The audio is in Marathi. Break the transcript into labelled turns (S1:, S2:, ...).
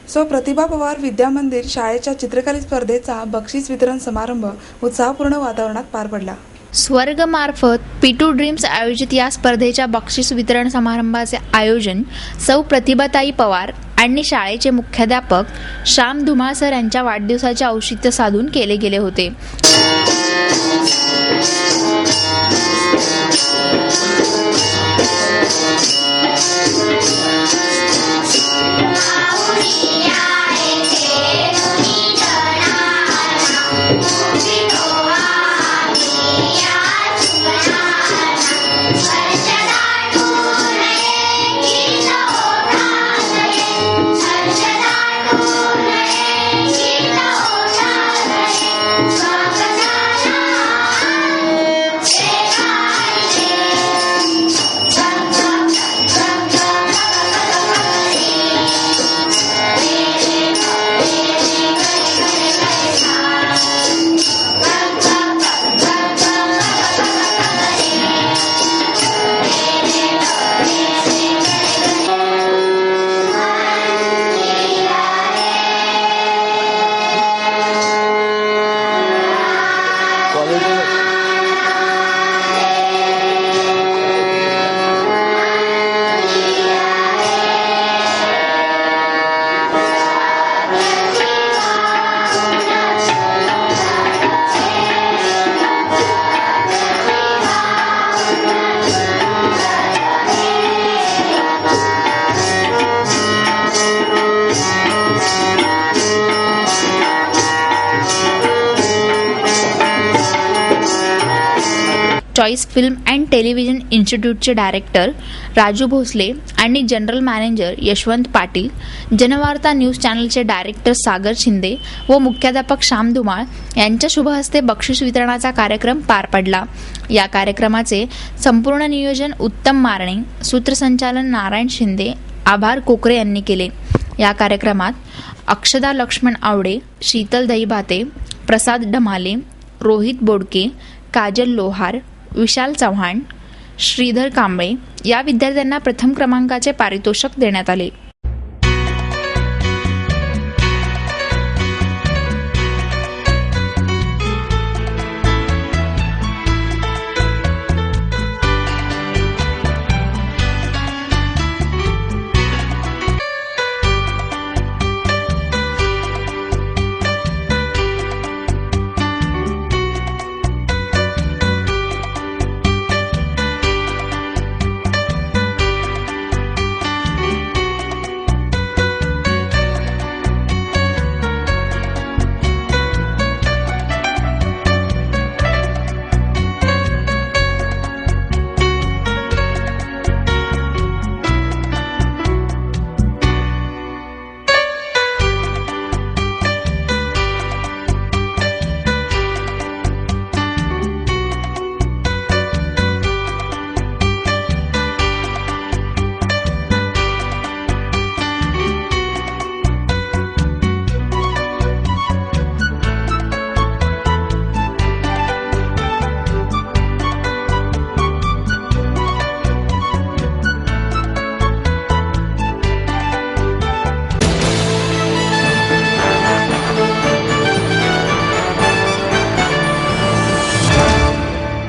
S1: सो प्रतिभा पवार विद्या मंदिर शाळेच्या चित्रकला स्पर्धेचा बक्षीस वितरण समारंभ उत्साहपूर्ण वातावरणात पार पडला.
S2: स्वर्गमार्फत P2 ड्रीम्स आयोजित या स्पर्धेच्या बक्षीस वितरण समारंभाचे आयोजन सौ प्रतिभाताई पवार आणि शाळेचे मुख्याध्यापक श्याम धुमाळ सर यांच्या वाढदिवसाचे औचित्य साधून केले गेले होते. चॉईस फिल्म अँड टेलिव्हिजन इन्स्टिट्यूटचे डायरेक्टर राजू भोसले आणि general manager Yashwant Patil, Janvarta news चॅनलचे डायरेक्टर सागर शिंदे व मुख्याध्यापक श्याम धुमाळ यांच्या शुभ हस्ते बक्षीस वितरणाचा कार्यक्रम पार पडला. या कार्यक्रमाचे संपूर्ण नियोजन उत्तम मारणे, सूत्रसंचालन नारायण शिंदे, आभार कोकरे यांनी केले. या कार्यक्रमात अक्षदा लक्ष्मण आवडे, शीतल दहीभाते, प्रसाद ढमाले, रोहित बोडके, काजल लोहार, विशाल चव्हाण, श्रीधर कांबळे या विद्यार्थ्यांना प्रथम क्रमांकाचे पारितोषिक देण्यात आले.